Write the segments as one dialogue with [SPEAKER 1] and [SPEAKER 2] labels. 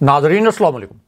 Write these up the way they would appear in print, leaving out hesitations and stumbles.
[SPEAKER 1] नाजरीन अस्सलाम वालेकुम।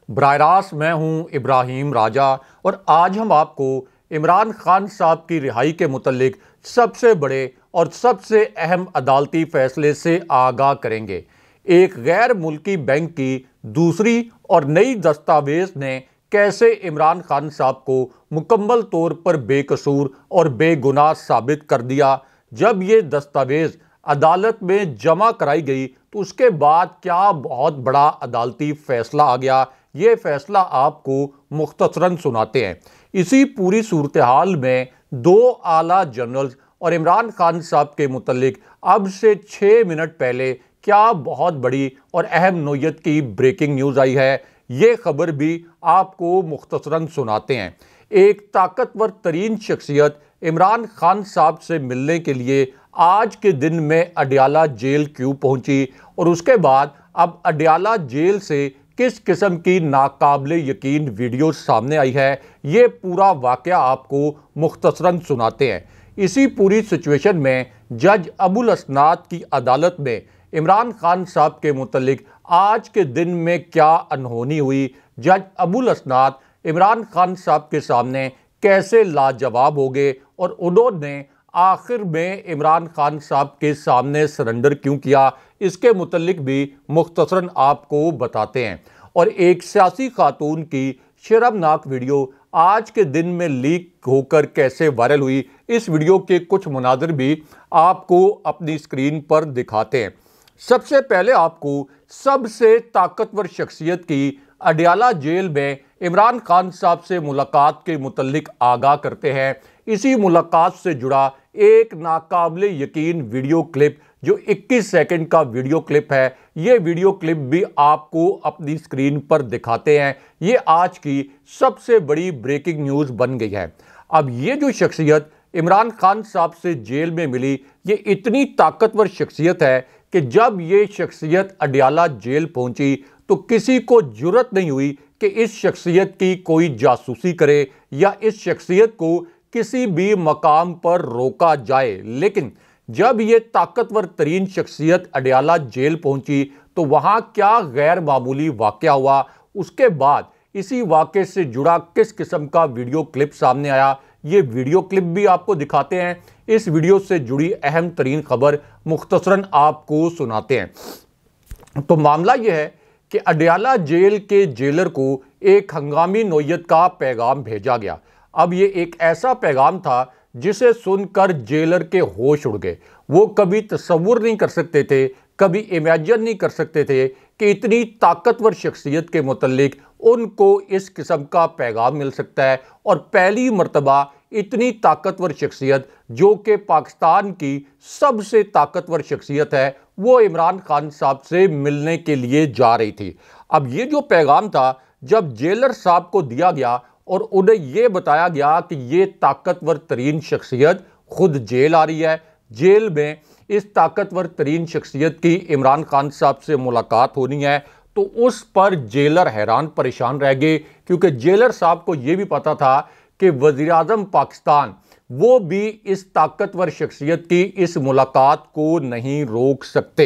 [SPEAKER 1] बराह रास्त मैं हूं इब्राहिम राजा और आज हम आपको इमरान खान साहब की रिहाई के मुतल्लिक सबसे बड़े और सबसे अहम अदालती फैसले से आगाह करेंगे। एक गैर मुल्की बैंक की दूसरी और नई दस्तावेज ने कैसे इमरान खान साहब को मुकम्मल तौर पर बेकसूर और बेगुनाह साबित कर दिया। जब ये दस्तावेज अदालत में जमा कराई गई तो उसके बाद क्या बहुत बड़ा अदालती फैसला आ गया, ये फैसला आपको मुख्तसरन सुनाते हैं। इसी पूरी सूरत हाल में दो आला जनरल्स और इमरान खान साहब के मुतल्लिक अब से 6 मिनट पहले क्या बहुत बड़ी और अहम नोयत की ब्रेकिंग न्यूज़ आई है, ये खबर भी आपको मुख्तसरन सुनाते हैं। एक ताकतवर तरीन शख्सियत इमरान खान साहब से मिलने के लिए आज के दिन में अडयाला जेल क्यों पहुंची और उसके बाद अब अडयाला जेल से किस किस्म की नाकाबिले यकीन वीडियो सामने आई है, ये पूरा वाकया आपको मुख्तसरन सुनाते हैं। इसी पूरी सिचुएशन में जज अबुल असनाद की अदालत में इमरान खान साहब के मुतल्लिक आज के दिन में क्या अनहोनी हुई, जज अबुल असनाद इमरान खान साहब के सामने कैसे लाजवाब हो गए और उन्होंने आखिर में इमरान खान साहब के सामने सरेंडर क्यों किया, इसके मुतल्लिक भी मुख्तसरन आपको बताते हैं। और एक सियासी खातून की शर्मनाक वीडियो आज के दिन में लीक होकर कैसे वायरल हुई, इस वीडियो के कुछ मुनाज़िर भी आपको अपनी स्क्रीन पर दिखाते हैं। सबसे पहले आपको सबसे ताकतवर शख्सियत की अडयाला जेल में इमरान खान साहब से मुलाकात के मुतल्लिक आगाह करते हैं। इसी मुलाकात से जुड़ा एक नाकाबिले यकीन वीडियो क्लिप जो 21 सेकंड का वीडियो क्लिप है, ये वीडियो क्लिप भी आपको अपनी स्क्रीन पर दिखाते हैं। ये आज की सबसे बड़ी ब्रेकिंग न्यूज़ बन गई है। अब ये जो शख्सियत इमरान खान साहब से जेल में मिली, ये इतनी ताकतवर शख्सियत है कि जब ये शख्सियत अडयाला जेल पहुंची तो किसी को जुर्रत नहीं हुई कि इस शख्सियत की कोई जासूसी करे या इस शख्सियत को किसी भी मकाम पर रोका जाए। लेकिन जब ये ताकतवर तरीन शख्सियत अडयाला जेल पहुंची तो वहां क्या गैर मामूली वाकया हुआ, उसके बाद इसी वाकये से जुड़ा किस किस्म का वीडियो क्लिप सामने आया, ये वीडियो क्लिप भी आपको दिखाते हैं। इस वीडियो से जुड़ी अहम तरीन खबर मुख्तसरन आपको सुनाते हैं। तो मामला यह है कि अडयाला जेल के जेलर को एक हंगामी नोयत का पैगाम भेजा गया। अब ये एक ऐसा पैगाम था जिसे सुनकर जेलर के होश उड़ गए। वो कभी तसव्वुर नहीं कर सकते थे, कभी इमेजिन नहीं कर सकते थे कि इतनी ताकतवर शख्सियत के मुतल्लिक उनको इस किस्म का पैगाम मिल सकता है। और पहली मर्तबा इतनी ताकतवर शख्सियत जो कि पाकिस्तान की सबसे ताकतवर शख्सियत है, वो इमरान खान साहब से मिलने के लिए जा रही थी। अब ये जो पैगाम था जब जेलर साहब को दिया गया और उन्हें यह बताया गया कि ये ताकतवर तरीन शख्सियत खुद जेल आ रही है, जेल में इस ताकतवर तरीन शख्सियत की इमरान खान साहब से मुलाकात होनी है, तो उस पर जेलर हैरान परेशान रह गए। क्योंकि जेलर साहब को यह भी पता था कि वज़ीर आज़म पाकिस्तान वो भी इस ताकतवर शख्सियत की इस मुलाकात को नहीं रोक सकते।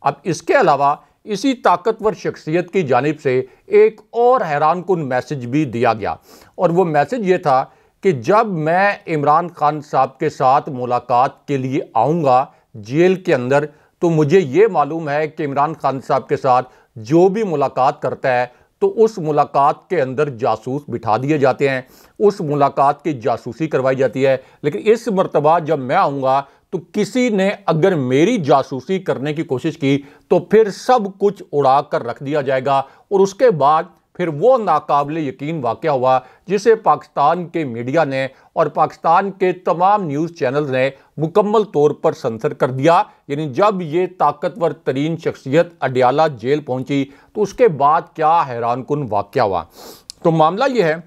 [SPEAKER 1] अब इसके अलावा इसी ताकतवर शख्सियत की जानिब से एक और हैरानकुन मैसेज भी दिया गया और वो मैसेज ये था कि जब मैं इमरान खान साहब के साथ मुलाकात के लिए आऊँगा जेल के अंदर, तो मुझे ये मालूम है कि इमरान खान साहब के साथ जो भी मुलाकात करता है तो उस मुलाकात के अंदर जासूस बिठा दिए जाते हैं, उस मुलाकात की जासूसी करवाई जाती है। लेकिन इस मर्तबा जब मैं आऊँगा तो किसी ने अगर मेरी जासूसी करने की कोशिश की तो फिर सब कुछ उड़ा कर रख दिया जाएगा। और उसके बाद फिर वो नाकाबिले यकीन वाकया हुआ जिसे पाकिस्तान के मीडिया ने और पाकिस्तान के तमाम न्यूज़ चैनल्स ने मुकम्मल तौर पर सेंसर कर दिया। यानी जब ये ताकतवर तरीन शख्सियत अडयाला जेल पहुंची तो उसके बाद क्या हैरानकुन वाकया हुआ। तो मामला ये है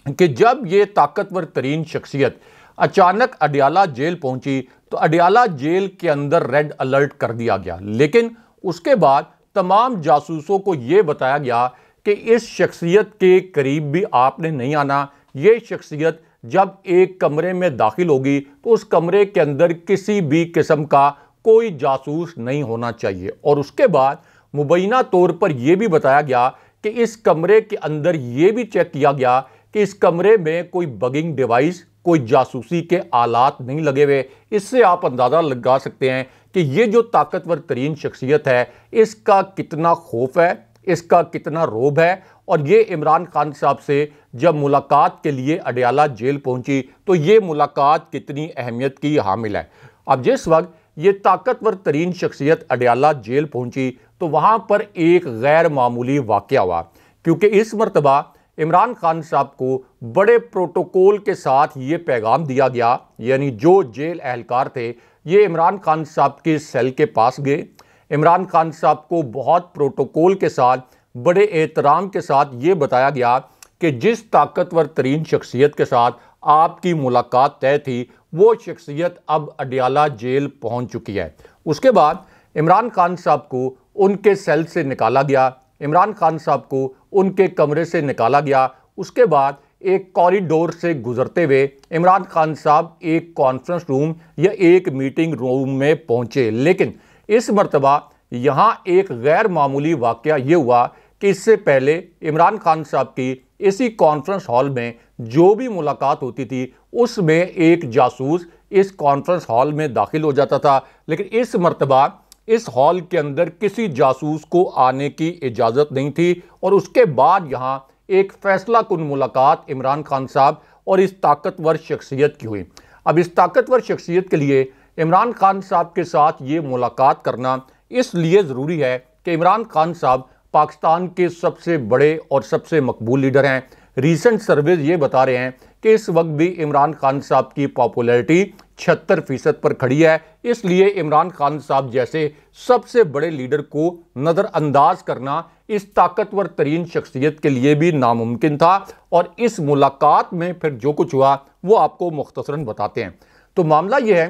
[SPEAKER 1] कि जब ये ताकतवर तरीन शख्सियत अचानक अडयाला जेल पहुंची तो अडयाला जेल के अंदर रेड अलर्ट कर दिया गया। लेकिन उसके बाद तमाम जासूसों को यह बताया गया कि इस शख्सियत के करीब भी आपने नहीं आना। ये शख्सियत जब एक कमरे में दाखिल होगी तो उस कमरे के अंदर किसी भी किस्म का कोई जासूस नहीं होना चाहिए। और उसके बाद मुबैना तौर पर यह भी बताया गया कि इस कमरे के अंदर यह भी चेक किया गया कि इस कमरे में कोई बगिंग डिवाइस, कोई जासूसी के आलात नहीं लगे हुए। इससे आप अंदाज़ा लगा सकते हैं कि ये जो ताकतवर तरीन शख्सियत है, इसका कितना खौफ है, इसका कितना रोब है। और ये इमरान खान साहब से जब मुलाकात के लिए अडयाला जेल पहुंची तो ये मुलाकात कितनी अहमियत की हामिल है। अब जिस वक्त ये ताकतवर तरीन शख्सियत अडयाला जेल पहुंची तो वहां पर एक गैर मामूली वाक़या हुआ, क्योंकि इस मरतबा इमरान खान साहब को बड़े प्रोटोकॉल के साथ ये पैगाम दिया गया, यानी जो जेल एहलकार थे ये इमरान खान साहब के सेल के पास गए। इमरान खान साहब को बहुत प्रोटोकॉल के साथ, बड़े एहतराम के साथ ये बताया गया कि जिस ताकतवर तरीन शख्सियत के साथ आपकी मुलाकात तय थी वो शख्सियत अब अडयाला जेल पहुंच चुकी है। उसके बाद इमरान खान साहब को उनके सेल से निकाला गया, इमरान खान साहब को उनके कमरे से निकाला गया। उसके बाद एक कॉरिडोर से गुजरते हुए इमरान खान साहब एक कॉन्फ्रेंस रूम या एक मीटिंग रूम में पहुंचे। लेकिन इस मरतबा यहाँ एक गैर मामूली वाक़या ये हुआ कि इससे पहले इमरान खान साहब की इसी कॉन्फ्रेंस हॉल में जो भी मुलाकात होती थी उसमें एक जासूस इस कॉन्फ्रेंस हॉल में दाखिल हो जाता था। लेकिन इस मरतबा इस हॉल के अंदर किसी जासूस को आने की इजाज़त नहीं थी। और उसके बाद यहाँ एक फैसला कुन मुलाकात इमरान खान साहब और इस ताकतवर शख्सियत की हुई। अब इस ताकतवर शख्सियत के लिए इमरान खान साहब के साथ ये मुलाकात करना इसलिए ज़रूरी है कि इमरान खान साहब पाकिस्तान के सबसे बड़े और सबसे मकबूल लीडर हैं। रीसेंट सर्वेज ये बता रहे हैं कि इस वक्त भी इमरान खान साहब की पॉपुलैरिटी 76% पर खड़ी है। इसलिए इमरान खान साहब जैसे सबसे बड़े लीडर को नज़रअंदाज करना इस ताकतवर तरीन शख्सियत के लिए भी नामुमकिन था। और इस मुलाकात में फिर जो कुछ हुआ वो आपको मुख्तसरन बताते हैं। तो मामला ये है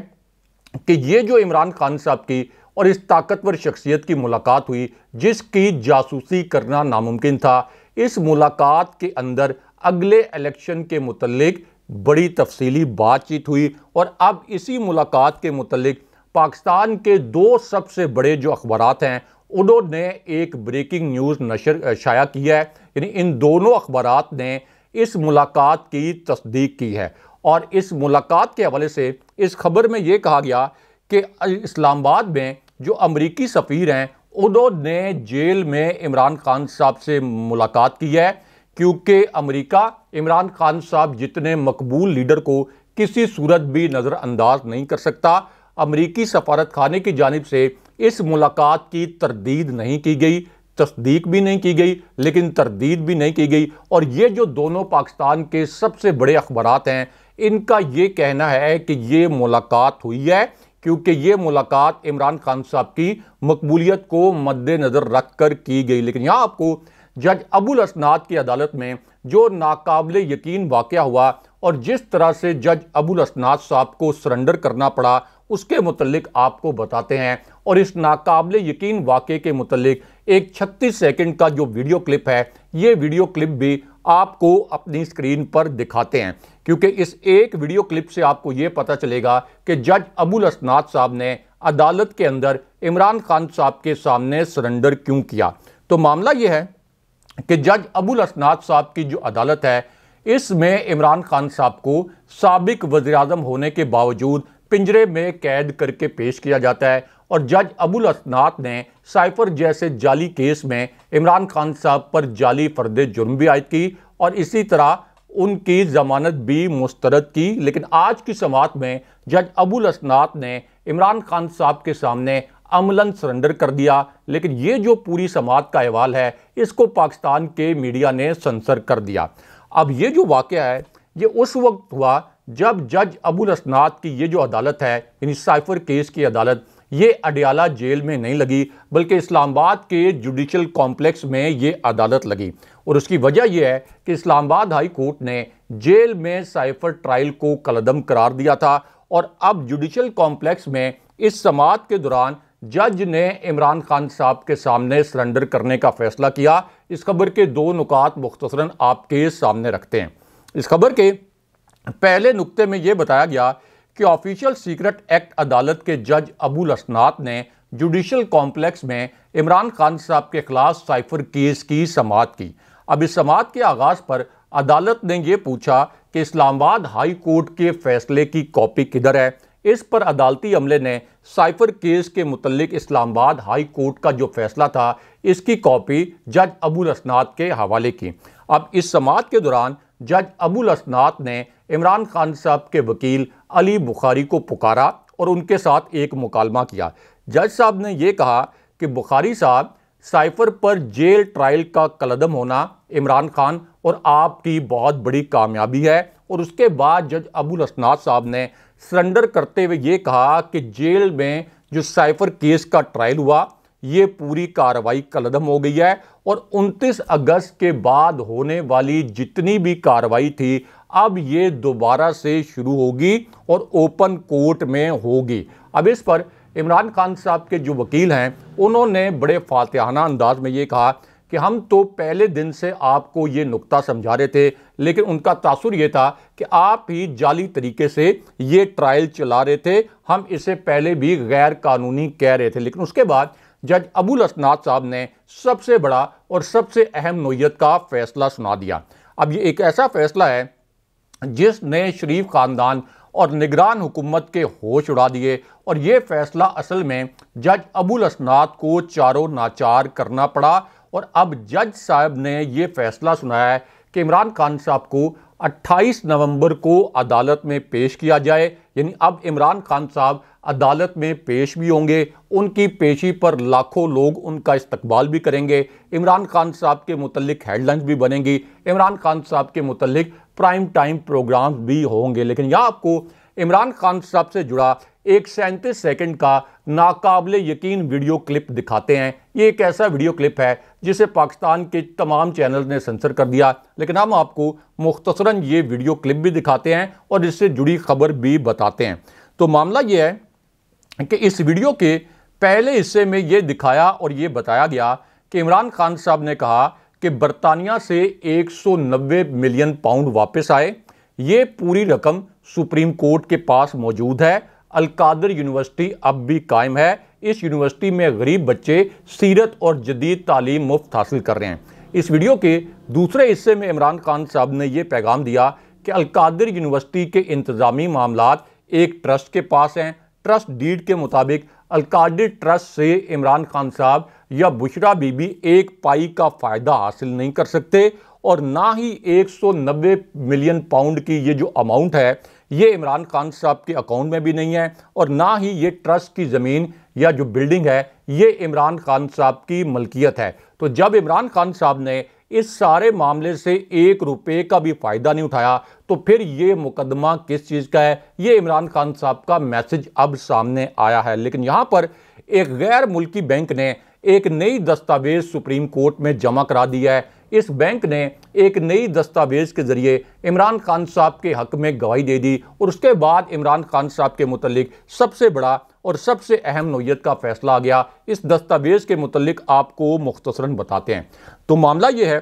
[SPEAKER 1] कि ये जो इमरान खान साहब की और इस ताकतवर शख्सियत की मुलाकात हुई जिसकी जासूसी करना नामुमकिन था, इस मुलाकात के अंदर अगले इलेक्शन के मुतल्लिक बड़ी तफसीली बातचीत हुई। और अब इसी मुलाकात के मुतल्लिक पाकिस्तान के दो सबसे बड़े जो अखबारात हैं उन्होंने एक ब्रेकिंग न्यूज़ नशर शाया किया है। यानी इन दोनों अखबारात ने इस मुलाकात की तस्दीक की है। और इस मुलाकात के हवाले से इस खबर में ये कहा गया कि इस्लामाबाद में जो अमरीकी सफ़ीर हैं उन्होंने जेल में इमरान खान साहब से मुलाकात की है, क्योंकि अमेरिका इमरान खान साहब जितने मकबूल लीडर को किसी सूरत भी नज़रअंदाज नहीं कर सकता। अमरीकी सफारत खाने की जानिब से इस मुलाकात की तरदीद नहीं की गई, तस्दीक भी नहीं की गई, लेकिन तरदीद भी नहीं की गई। और ये जो दोनों पाकिस्तान के सबसे बड़े अखबारात हैं इनका ये कहना है कि ये मुलाकात हुई है, क्योंकि ये मुलाकात इमरान खान साहब की मकबूलियत को मद्देनज़र रख कर की गई। लेकिन यहाँ आपको जज अबुल असनाद की अदालत में जो नाकाबिले यकीन वाक़या हुआ और जिस तरह से जज अबुल असनाद साहब को सरेंडर करना पड़ा उसके मुतल्लिक आपको बताते हैं। और इस नाकाबिले यकीन वाक़े के मुतल्लिक एक 36 सेकंड का जो वीडियो क्लिप है, ये वीडियो क्लिप भी आपको अपनी स्क्रीन पर दिखाते हैं, क्योंकि इस एक वीडियो क्लिप से आपको ये पता चलेगा कि जज अबुल असनाद साहब ने अदालत के अंदर इमरान खान साहब के सामने सरेंडर क्यों किया। तो मामला ये है कि जज अबुल असनाद साहब की जो अदालत है इसमें इमरान खान साहब को साबिक वज़ीर-ए-आज़म होने के बावजूद पिंजरे में कैद करके पेश किया जाता है। और जज अबुल असनाद ने साइफर जैसे जाली केस में इमरान खान साहब पर जाली फर्द जुर्म भी आयद की और इसी तरह उनकी जमानत भी मुस्तरद की। लेकिन आज की समाअत में जज अबुल असनाद ने इमरान खान साहब के सामने अमलन सरेंडर कर दिया। लेकिन ये जो पूरी समाअत का अहवाल है इसको पाकिस्तान के मीडिया ने सेंसर कर दिया। अब ये जो वाक़या है ये उस वक्त हुआ जब जज अबुल असनाद की ये जो अदालत है यानी साइफर केस की अदालत ये अडयाला जेल में नहीं लगी, बल्कि इस्लामाबाद के जुडिशल कॉम्प्लेक्स में ये अदालत लगी। और उसकी वजह यह है कि इस्लामाबाद हाई कोर्ट ने जेल में साइफर ट्रायल को कलअदम करार दिया था। और अब जुडिशल कॉम्प्लेक्स में इस समाअत के दौरान जज ने इमरान खान साहब के सामने सरेंडर करने का फैसला किया। इस खबर के दो नुकात मुख्तसरन आपके सामने रखते हैं। इस खबर के पहले नुक्ते में यह बताया गया कि ऑफिशियल सीक्रेट एक्ट अदालत के जज अबुल असनाद ने जुडिशल कॉम्प्लेक्स में इमरान खान साहब के खिलाफ साइफर केस की समाअत की। अब इस समाअत के आगाज़ पर अदालत ने यह पूछा कि इस्लामाबाद हाई कोर्ट के फैसले की कॉपी किधर है। इस पर अदालती अमले ने साइफर केस के मुतल्लिक इस्लामाबाद हाई कोर्ट का जो फैसला था इसकी कॉपी जज अबुल असनाद के हवाले की। अब इस समाअत के दौरान जज अबुल असनाद ने इमरान खान साहब के वकील अली बुखारी को पुकारा और उनके साथ एक मुकालमा किया। जज साहब ने यह कहा कि बुखारी साहब, साइफर पर जेल ट्रायल का कलदम होना इमरान खान और आपकी बहुत बड़ी कामयाबी है। और उसके बाद जज अबुल असनाद साहब ने सरेंडर करते हुए ये कहा कि जेल में जो साइफर केस का ट्रायल हुआ ये पूरी कार्रवाई कलदम हो गई है और 29 अगस्त के बाद होने वाली जितनी भी कार्रवाई थी अब ये दोबारा से शुरू होगी और ओपन कोर्ट में होगी। अब इस पर इमरान खान साहब के जो वकील हैं उन्होंने बड़े फातिहाना अंदाज में ये कहा कि हम तो पहले दिन से आपको ये नुक्ता समझा रहे थे, लेकिन उनका तासुर ये था कि आप ही जाली तरीके से ये ट्रायल चला रहे थे, हम इसे पहले भी गैर कानूनी कह रहे थे। लेकिन उसके बाद जज अबुल असनाद साहब ने सबसे बड़ा और सबसे अहम नोयत का फैसला सुना दिया। अब ये एक ऐसा फैसला है जिसने शरीफ खानदान और निगरान हुकूमत के होश उड़ा दिए और ये फैसला असल में जज अबुल असनाद को चारों नाचार करना पड़ा। और अब जज साहब ने ये फैसला सुनाया है कि इमरान खान साहब को 28 नवंबर को अदालत में पेश किया जाए। यानी अब इमरान खान साहब अदालत में पेश भी होंगे, उनकी पेशी पर लाखों लोग उनका इस्तकबाल भी करेंगे, इमरान खान साहब के मुतल्लिक हेडलाइंस भी बनेंगी, इमरान खान साहब के मुतल्लिक प्राइम टाइम प्रोग्राम्स भी होंगे। लेकिन यहाँ आपको इमरान खान साहब से जुड़ा एक 37 सेकंड का नाकाबिले यकीन वीडियो क्लिप दिखाते हैं। ये एक ऐसा वीडियो क्लिप है जिसे पाकिस्तान के तमाम चैनल ने सेंसर कर दिया, लेकिन हम आपको मुख्तसरन ये वीडियो क्लिप भी दिखाते हैं और इससे जुड़ी खबर भी बताते हैं। तो मामला ये है कि इस वीडियो के पहले हिस्से में ये दिखाया और ये बताया गया कि इमरान खान साहब ने कहा कि बरतानिया से 190 मिलियन पाउंड वापस आए। ये पूरी रकम सुप्रीम कोर्ट के पास मौजूद है। अलकादर यूनिवर्सिटी अब भी कायम है। इस यूनिवर्सिटी में गरीब बच्चे सीरत और जदीद तालीम मुफ्त हासिल कर रहे हैं। इस वीडियो के दूसरे हिस्से में इमरान खान साहब ने यह पैगाम दिया कि अलकादर यूनिवर्सिटी के इंतजामी मामलात एक ट्रस्ट के पास हैं। ट्रस्ट डीड के मुताबिक अलकादर ट्रस्ट से इमरान खान साहब या बुशरा बीबी एक पाई का फ़ायदा हासिल नहीं कर सकते और ना ही 190 मिलियन पाउंड की ये जो अमाउंट है ये इमरान खान साहब के अकाउंट में भी नहीं है और ना ही ये ट्रस्ट की ज़मीन या जो बिल्डिंग है ये इमरान खान साहब की मलकियत है। तो जब इमरान खान साहब ने इस सारे मामले से 1 रुपये का भी फ़ायदा नहीं उठाया तो फिर ये मुकदमा किस चीज़ का है, ये इमरान खान साहब का मैसेज अब सामने आया है। लेकिन यहाँ पर एक गैर मुल्की बैंक ने एक नई दस्तावेज सुप्रीम कोर्ट में जमा करा दिया है। इस बैंक ने एक नई दस्तावेज के जरिए इमरान खान साहब के हक में गवाही दे दी और उसके बाद इमरान खान साहब के मुतल्लिक सबसे बड़ा और सबसे अहम नोयत का फैसला आ गया। इस दस्तावेज के मुतल्लिक आपको मुख्तसरन बताते हैं। तो मामला यह है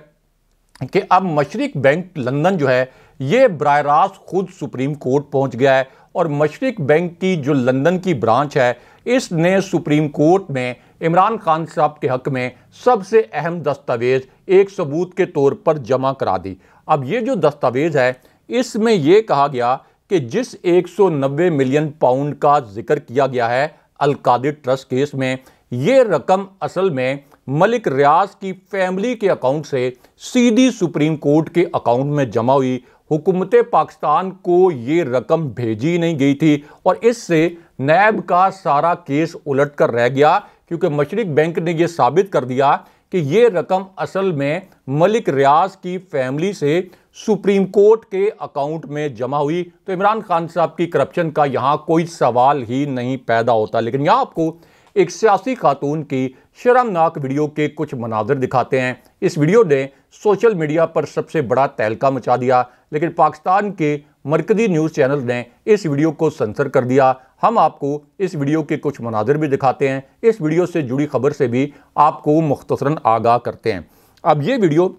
[SPEAKER 1] कि अब मशरिक बैंक लंदन जो है ये बराह रास्त खुद सुप्रीम कोर्ट पहुंच गया है और मशरिक बैंक की जो लंदन की ब्रांच है इसने सुप्रीम कोर्ट में इमरान खान साहब के हक में सबसे अहम दस्तावेज एक सबूत के तौर पर जमा करा दी। अब ये जो दस्तावेज है इसमें यह कहा गया कि जिस 190 मिलियन पाउंड का जिक्र किया गया है अलकादिर ट्रस्ट केस में, ये रकम असल में मलिक रियाज की फैमिली के अकाउंट से सीधी सुप्रीम कोर्ट के अकाउंट में जमा हुई। हुकूमत पाकिस्तान को ये रकम भेजी नहीं गई थी और इससे नैब का सारा केस उलट कर रह गया क्योंकि मशरिक बैंक ने यह साबित कर दिया कि ये रकम असल में मलिक रियाज की फैमिली से सुप्रीम कोर्ट के अकाउंट में जमा हुई। तो इमरान खान साहब की करप्शन का यहाँ कोई सवाल ही नहीं पैदा होता। लेकिन यहाँ आपको एक सियासी खातून की शर्मनाक वीडियो के कुछ मनाज़र दिखाते हैं। इस वीडियो ने सोशल मीडिया पर सबसे बड़ा तहलका मचा दिया, लेकिन पाकिस्तान के मरकज़ी न्यूज़ चैनल ने इस वीडियो को सेंसर कर दिया। हम आपको इस वीडियो के कुछ मनाज़र भी दिखाते हैं, इस वीडियो से जुड़ी खबर से भी आपको मुख्तसरन आगाह करते हैं। अब ये वीडियो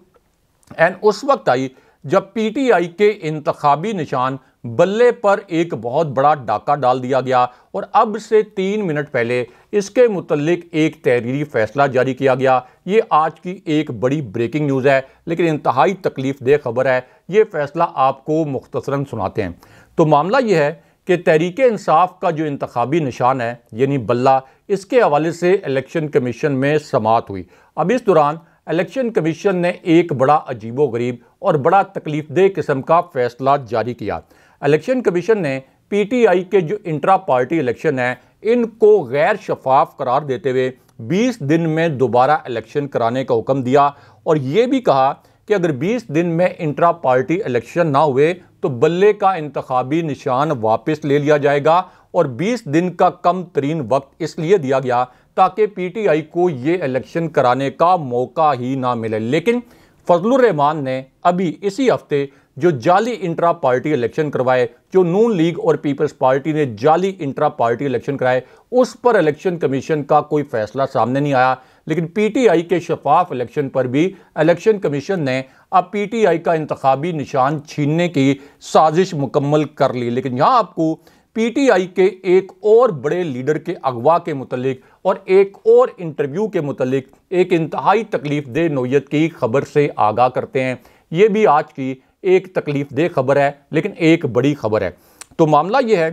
[SPEAKER 1] उस वक्त आई जब PTI के इंतखाबी निशान बल्ले पर एक बहुत बड़ा डाका डाल दिया गया और अब से 3 मिनट पहले इसके मुतल्लिक एक तहरीरी फैसला जारी किया गया। ये आज की एक बड़ी ब्रेकिंग न्यूज़ है, लेकिन इंतहाई तकलीफ दे खबर है। ये फैसला आपको मुख्तसरन सुनाते हैं। तो मामला ये है कि तहरीक इंसाफ का जो इंतखाबी निशान है यानी बल्ला, इसके हवाले से इलेक्शन कमीशन में समाअत हुई। अब इस दौरान इलेक्शन कमीशन ने एक बड़ा अजीबोगरीब और बड़ा तकलीफदेह किस्म का फैसला जारी किया। इलेक्शन कमीशन ने पीटीआई के जो इंट्रा पार्टी इलेक्शन है इनको गैर शफाफ करार देते हुए 20 दिन में दोबारा इलेक्शन कराने का हुक्म दिया और ये भी कहा कि अगर 20 दिन में इंट्रा पार्टी इलेक्शन ना हुए तो बल्ले का इंतखाबी निशान वापस ले लिया जाएगा और 20 दिन का कम तरीन वक्त इसलिए दिया गया ताकि पीटीआई को ये इलेक्शन कराने का मौका ही ना मिले। लेकिन फजलुर रहमान ने अभी इसी हफ्ते जो जाली इंट्रा पार्टी इलेक्शन करवाए, जो नून लीग और पीपल्स पार्टी ने जाली इंट्रा पार्टी इलेक्शन कराए, उस पर इलेक्शन कमीशन का कोई फैसला सामने नहीं आया। लेकिन पीटीआई के शफाफ इलेक्शन पर भी इलेक्शन कमीशन ने अब पीटीआई का इंतखाबी निशान छीनने की साजिश मुकम्मल कर ली। लेकिन यहाँ आपको पीटीआई के एक और बड़े लीडर के अगवा के मुतल्लिक और एक और इंटरव्यू के मुतल्लिक एक इंतहाई तकलीफदेह नौयत की खबर से आगाह करते हैं। ये भी आज की एक तकलीफदेह खबर है, लेकिन एक बड़ी खबर है। तो मामला यह है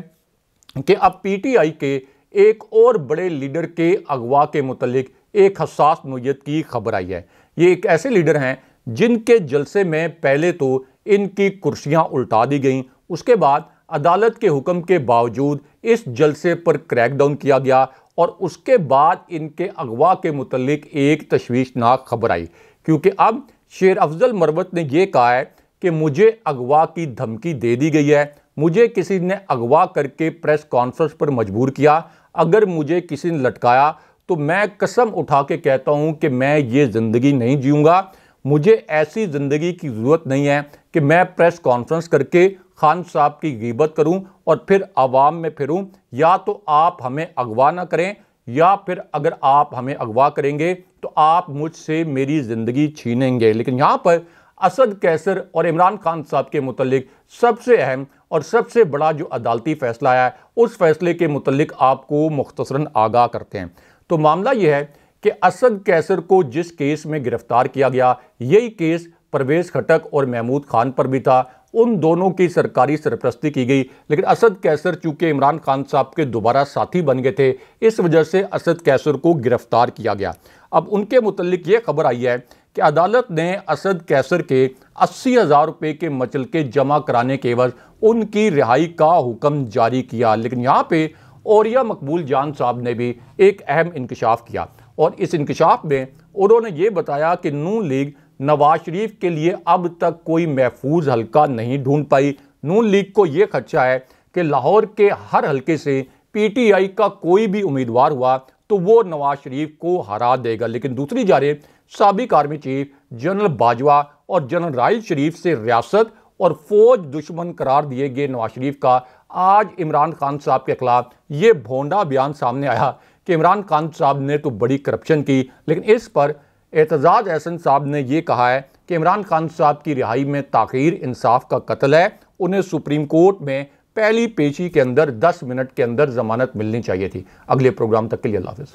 [SPEAKER 1] कि अब पीटीआई के एक और बड़े लीडर के अगवा के मुतल्लिक एक हसास नौयत की खबर आई है। ये एक ऐसे लीडर हैं जिनके जलसे में पहले तो इनकी कुर्सियां उल्टा दी गईं, उसके बाद अदालत के हुक्म के बावजूद इस जलसे पर क्रैकडाउन किया गया और उसके बाद इनके अगवा के मुतल्लिक एक तशवीशनाक खबर आई, क्योंकि अब शेर अफजल मरवत ने यह कहा है कि मुझे अगवा की धमकी दे दी गई है, मुझे किसी ने अगवा करके प्रेस कॉन्फ्रेंस पर मजबूर किया, अगर मुझे किसी ने लटकाया तो मैं कसम उठा के कहता हूं कि मैं ये ज़िंदगी नहीं जीऊँगा। मुझे ऐसी ज़िंदगी की ज़रूरत नहीं है कि मैं प्रेस कॉन्फ्रेंस करके खान साहब की गिबत करूं और फिर आवाम में फिरूं। या तो आप हमें अगवा ना करें, या फिर अगर आप हमें अगवा करेंगे तो आप मुझसे मेरी ज़िंदगी छीनेंगे। लेकिन यहाँ पर असद कैसर और इमरान खान साहब के मुतल्लिक सबसे अहम और सबसे बड़ा जो अदालती फैसला आया है, उस फैसले के मुतल्लिक आपको मुख्तसरन आगाह करते हैं। तो मामला यह है कि असद कैसर को जिस केस में गिरफ्तार किया गया, यही केस परवेज़ खटक और महमूद खान पर भी था। उन दोनों की सरकारी सरपरस्ती की गई, लेकिन असद कैसर चूंकि इमरान खान साहब के दोबारा साथी बन गए थे, इस वजह से असद कैसर को गिरफ्तार किया गया। अब उनके मुतल्लिक ये खबर आई है कि अदालत ने असद कैसर के 80,000 रुपये के मचलके जमा कराने के एवज उनकी रिहाई का हुक्म जारी किया। लेकिन यहाँ पे औरिया मकबूल जान साहब ने भी एक अहम इंकशाफ किया और इस इंकशाफ में उन्होंने ये बताया कि नून लीग नवाज शरीफ के लिए अब तक कोई महफूज हल्का नहीं ढूंढ पाई। नून लीग को यह खदशा है कि लाहौर के हर हल्के से पीटीआई का कोई भी उम्मीदवार हुआ तो वो नवाज शरीफ को हरा देगा। लेकिन दूसरी जानिब साबिक आर्मी चीफ जनरल बाजवा और जनरल राहिल शरीफ से रियासत और फौज दुश्मन करार दिए गए नवाज शरीफ का आज इमरान खान साहब के खिलाफ ये भोंडा बयान सामने आया कि इमरान खान साहब ने तो बड़ी करप्शन की। लेकिन इस पर एतजाज अहसन साहब ने यह कहा है कि इमरान खान साहब की रिहाई में ताख़ीर इंसाफ का कत्ल है, उन्हें सुप्रीम कोर्ट में पहली पेशी के अंदर 10 मिनट के अंदर जमानत मिलनी चाहिए थी। अगले प्रोग्राम तक के लिए अल्लाह हाफ़िज़।